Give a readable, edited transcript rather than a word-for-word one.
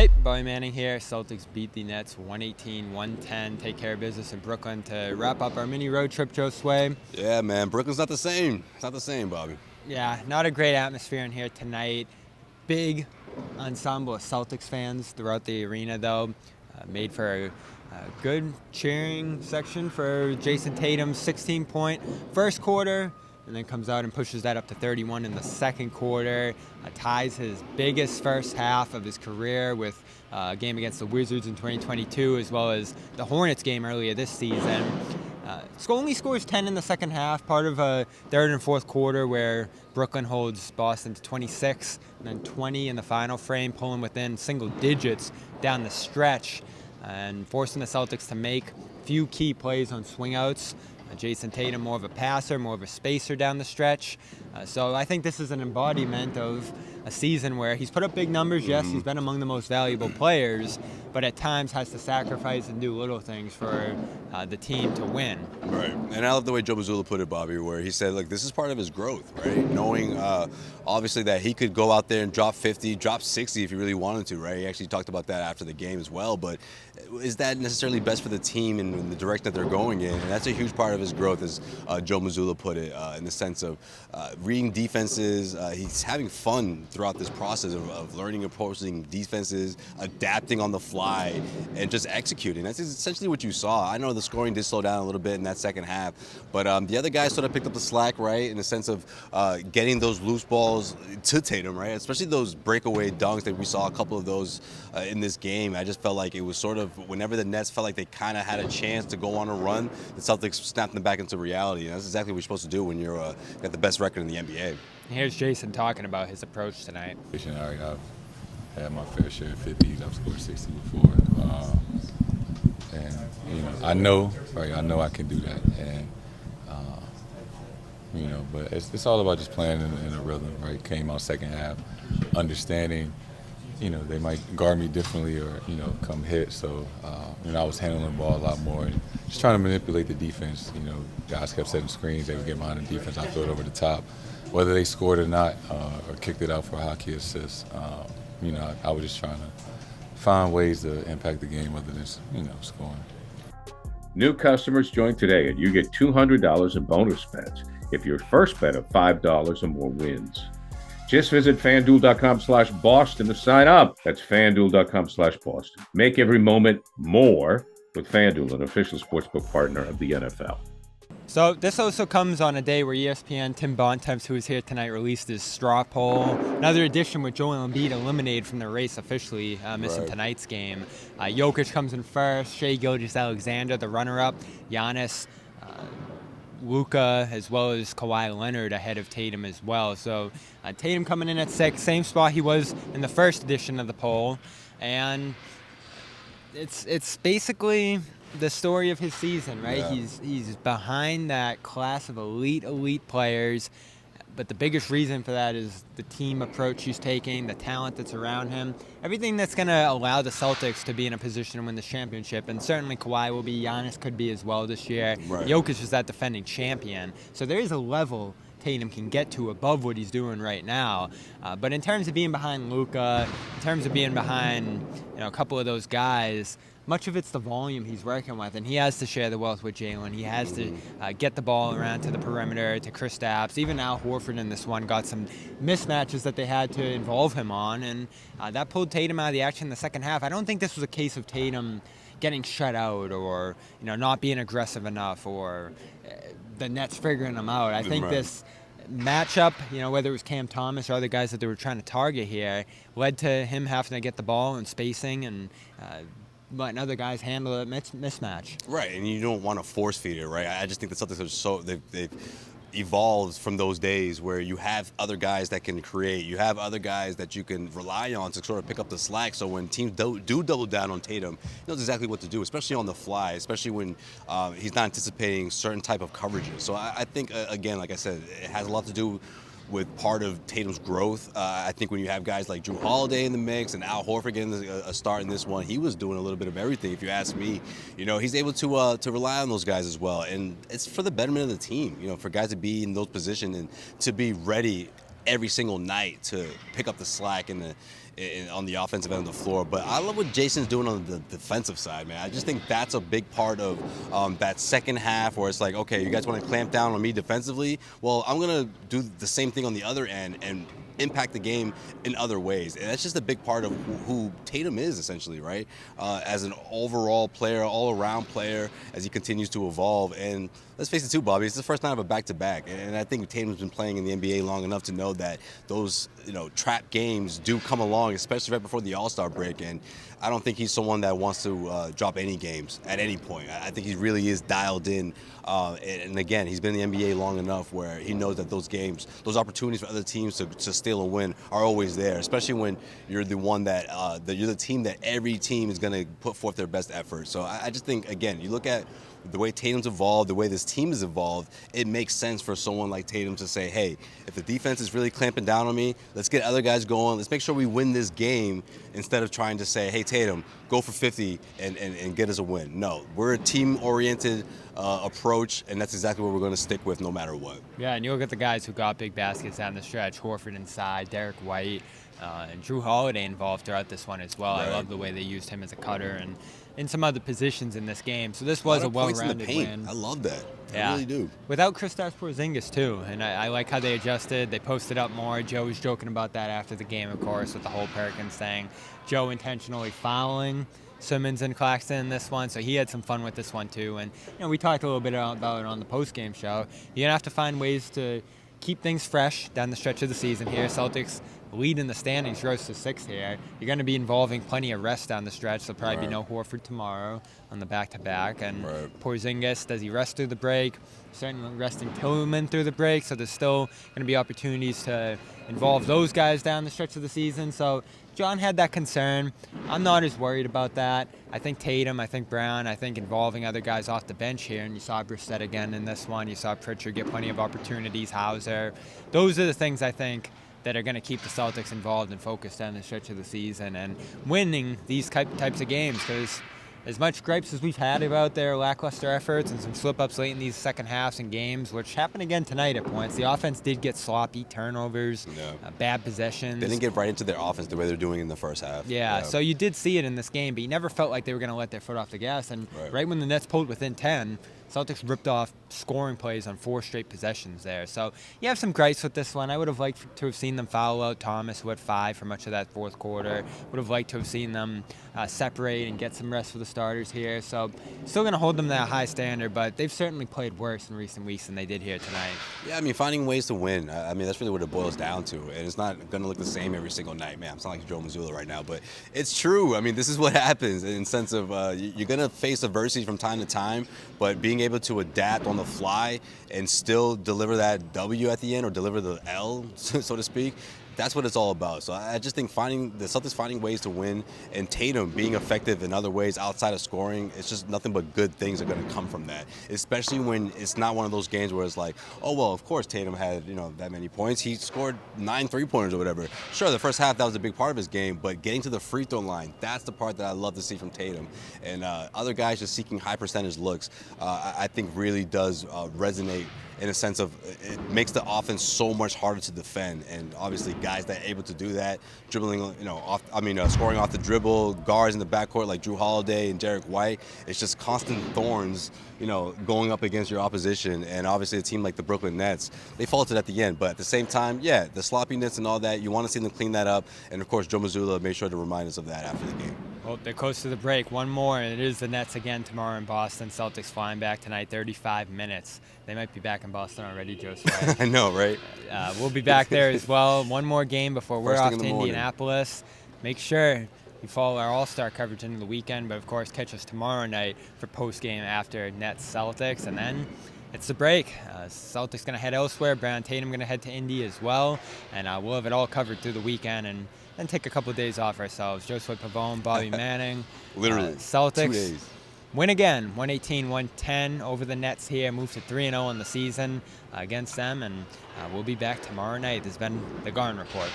Hey, Bowie Manning here. Celtics beat the Nets 118-110. Take care of business in Brooklyn to wrap up our mini road trip, Josue. Yeah, man. Brooklyn's not the same. It's not the same, Bobby. Yeah, not a great atmosphere in here tonight. Big ensemble of Celtics fans throughout the arena, though. Made for a good cheering section for Jayson Tatum's 16-point first quarter, and then comes out and pushes that up to 31 in the second quarter. Ties his biggest first half of his career with a game against the Wizards in 2022, as well as the Hornets game earlier this season. Only scores 10 in the second half, part of a third and fourth quarter where Brooklyn holds Boston to 26, and then 20 in the final frame, pulling within single digits down the stretch, and forcing the Celtics to make a few key plays on swingouts. Jayson Tatum more of a passer, more of a spacer down the stretch. So I think this is an embodiment of a season where he's put up big numbers. Yes, he's been among the most valuable players, but at times has to sacrifice and do little things for the team to win. Right. And I love the way Joe Mazzulla put it, Bobby, where he said, look, this is part of his growth, right? Knowing, obviously, that he could go out there and drop 50, drop 60 if he really wanted to, right? He actually talked about that after the game as well. But is that necessarily best for the team in the direction that they're going in? And that's a huge part of his growth, as Joe Mazzulla put it, in the sense of reading defenses. He's having fun throughout this process of learning opposing defenses, adapting on the fly, and just executing. That's essentially what you saw. I know the scoring did slow down a little bit in that second half, but the other guys sort of picked up the slack, right, in the sense of getting those loose balls to Tatum, right, especially those breakaway dunks that we saw a couple of those in this game. I just felt like it was sort of whenever the Nets felt like they kind of had a chance to go on a run, the Celtics snapped them back into reality, and that's exactly what you're supposed to do when you're got the best record in the NBA. Here's Jayson talking about his approach tonight. I've had my fair share of 50s. I've scored 60 before. And, I know I can do that. And, but it's all about just playing in a rhythm, right? Came out second half, understanding, they might guard me differently or, come hit. So, I was handling the ball a lot more and just trying to manipulate the defense. Guys kept setting screens. They would get behind the defense. I throw it over the top. Whether they scored or not, or kicked it out for a hockey assist, I was just trying to find ways to impact the game other than, scoring. New customers join today and you get $200 in bonus bets if your first bet of $5 or more wins. Just visit FanDuel.com/Boston to sign up. That's FanDuel.com/Boston. Make every moment more with FanDuel, an official sportsbook partner of the NFL. So this also comes on a day where ESPN Tim Bontemps, who is here tonight, released his straw poll. Another edition with Joel Embiid eliminated from the race officially, missing tonight's game. Jokic comes in first, Shai Gilgeous-Alexander, the runner-up, Giannis, Luka, as well as Kawhi Leonard ahead of Tatum as well. So Tatum coming in at 6, same spot he was in the first edition of the poll. And it's basically the story of his season, right? Yeah. He's behind that class of elite players, but the biggest reason for that is the team approach he's taking, the talent that's around him, everything that's going to allow the Celtics to be in a position to win the championship. And certainly Kawhi will be, Giannis could be as well this year. Right. Jokic is that defending champion. So there is a level Tatum can get to above what he's doing right now. But in terms of being behind Luka, in terms of being behind a couple of those guys, much of it's the volume he's working with, and he has to share the wealth with Jalen. He has to get the ball around to the perimeter, to Kristaps. Even Al Horford in this one got some mismatches that they had to involve him on, and that pulled Tatum out of the action in the second half. I don't think this was a case of Tatum getting shut out or not being aggressive enough or the Nets figuring him out. I think this matchup, whether it was Cam Thomas or other guys that they were trying to target here, led to him having to get the ball and spacing and letting other guys handle that mismatch. Right, and you don't want to force feed it, right? I just think the Celtics are they've evolved from those days where you have other guys that can create, you have other guys that you can rely on to sort of pick up the slack. So when teams do double down on Tatum, he knows exactly what to do, especially on the fly, especially when he's not anticipating certain type of coverages. So I think, again, like I said, it has a lot to do with part of Tatum's growth. I think when you have guys like Drew Holiday in the mix and Al Horford getting a start in this one, he was doing a little bit of everything, if you ask me. He's able to rely on those guys as well. And it's for the betterment of the team, for guys to be in those positions and to be ready every single night to pick up the slack in on the offensive end of the floor. But I love what Jayson's doing on the defensive side, man. I just think that's a big part of that second half where it's like, okay, you guys want to clamp down on me defensively? Well, I'm going to do the same thing on the other end and impact the game in other ways. And that's just a big part of who Tatum is, essentially, right? As an overall player, all-around player, as he continues to evolve. And let's face it too, Bobby, it's the first night of a back-to-back. And I think Tatum's been playing in the NBA long enough to know that those, trap games do come along, especially right before the All-Star break. And I don't think he's someone that wants to drop any games at any point. I think he really is dialed in. And again, he's been in the NBA long enough where he knows that those games, those opportunities for other teams to steal a win are always there, especially when you're the one that you're the team that every team is going to put forth their best effort. So I just think, again, you look at the way Tatum's evolved, the way this team has evolved, it makes sense for someone like Tatum to say, hey, if the defense is really clamping down on me, let's get other guys going. Let's make sure we win this game instead of trying to say, hey, Tatum, go for 50 and get us a win. No, we're a team-oriented approach, and that's exactly what we're going to stick with no matter what. Yeah, and you look at the guys who got big baskets down the stretch, Horford inside, Derek White, and Drew Holiday involved throughout this one as well. Right. I love the way they used him as a cutter and in some other positions in this game. So this was a well-rounded win. I love that. Yeah. I really do. Without Kristaps Porzingis, too. And I like how they adjusted. They posted up more. Joe was joking about that after the game, of course, with the whole Perkins thing. Joe intentionally fouling Simmons and Claxton in this one, so he had some fun with this one, too. And, we talked a little bit about it on the post-game show. You're going to have to find ways to keep things fresh down the stretch of the season here. Celtics lead in the standings rose to 6 here. You're going to be involving plenty of rest down the stretch. There'll probably be no Horford tomorrow on the back-to-back. And Porzingis, does he rest through the break? Certainly resting Tillman through the break, so there's still going to be opportunities to involve those guys down the stretch of the season. So John had that concern. I'm not as worried about that. I think Tatum, I think Brown, I think involving other guys off the bench here, and you saw Brissett again in this one. You saw Pritchard get plenty of opportunities, Hauser. Those are the things I think that are going to keep the Celtics involved and focused down the stretch of the season and winning these types of games, because as much gripes as we've had about their lackluster efforts and some slip-ups late in these second halves and games, which happened again tonight at points, the offense did get sloppy turnovers, bad possessions. They didn't get right into their offense the way they're doing in the first half. Yeah, so you did see it in this game, but you never felt like they were going to let their foot off the gas. And right when the Nets pulled within 10, Celtics ripped off scoring plays on 4 straight possessions there. So you have some gripes with this one. I would have liked to have seen them foul out Thomas, who had 5 for much of that fourth quarter. Would have liked to have seen them separate and get some rest for the starters here. So still going to hold them to that high standard, but they've certainly played worse in recent weeks than they did here tonight. Yeah, I mean, finding ways to win. I mean, that's really what it boils down to. And it's not going to look the same every single night. Man, I'm sounding like Joe Mazzulla right now, but it's true. I mean, this is what happens in the sense of you're going to face adversity from time to time, but being able to adapt on the fly and still deliver that W at the end, or deliver the L, so to speak, that's what it's all about. So I just think the Celtics finding ways to win, and Tatum being effective in other ways outside of scoring, it's just nothing but good things are going to come from that. Especially when it's not one of those games where it's like, oh, well, of course Tatum had, that many points. He scored 9 3-pointers or whatever. Sure, the first half, that was a big part of his game, but getting to the free throw line, that's the part that I love to see from Tatum. And other guys just seeking high percentage looks, I think really does resonate in a sense of it makes the offense so much harder to defend. And obviously guys that are able to do that, dribbling, scoring off the dribble, guards in the backcourt like Drew Holiday and Derek White, it's just constant thorns, going up against your opposition. And obviously a team like the Brooklyn Nets, they faltered at the end. But at the same time, the sloppiness and all that, you want to see them clean that up. And of course, Joe Mazzulla made sure to remind us of that after the game. Well, they're close to the break. One more, and it is the Nets again tomorrow in Boston. Celtics flying back tonight, 35 minutes. They might be back in Boston already, Josue. I know, right? We'll be back there as well. One more game before we're off to Indianapolis. Make sure you follow our All-Star coverage into the weekend, but of course catch us tomorrow night for post-game after Nets Celtics, and then it's the break. Celtics going to head elsewhere. Brown Tatum going to head to Indy as well, and we'll have it all covered through the weekend and then take a couple of days off ourselves. Josue Pavon, Bobby Manning. Literally, Celtics 2 days. Win again, 118-110 over the Nets here. Move to 3-0 on the season against them, and we'll be back tomorrow night. This has been the Garden Report.